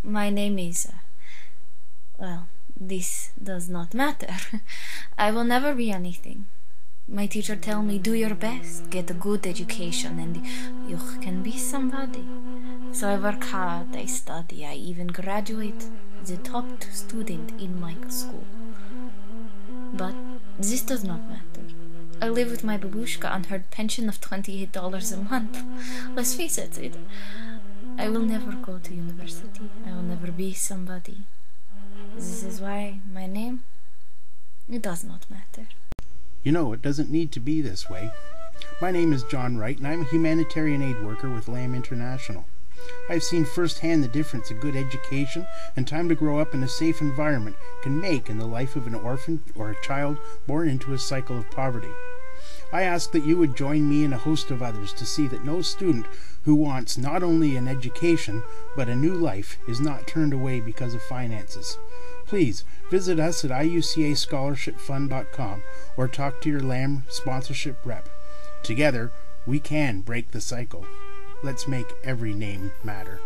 My name is... well, this does not matter. I will never be anything. My teacher tell me, do your best, get a good education, and you can be somebody. So I work hard, I study, I even graduate the top student in my school. But this does not matter. I live with my babushka on her pension of $28 a month. Let's face it, I will never go to university. I will never be somebody. This is why my name, it does not matter. You know, it doesn't need to be this way. My name is John Wright, and I'm a humanitarian aid worker with Lamb International. I've seen firsthand the difference a good education and time to grow up in a safe environment can make in the life of an orphan or a child born into a cycle of poverty. I ask that you would join me and a host of others to see that no student who wants not only an education, but a new life is not turned away because of finances. Please visit us at iucascholarshipfund.com or talk to your Lamb sponsorship rep. Together, we can break the cycle. Let's make every name matter.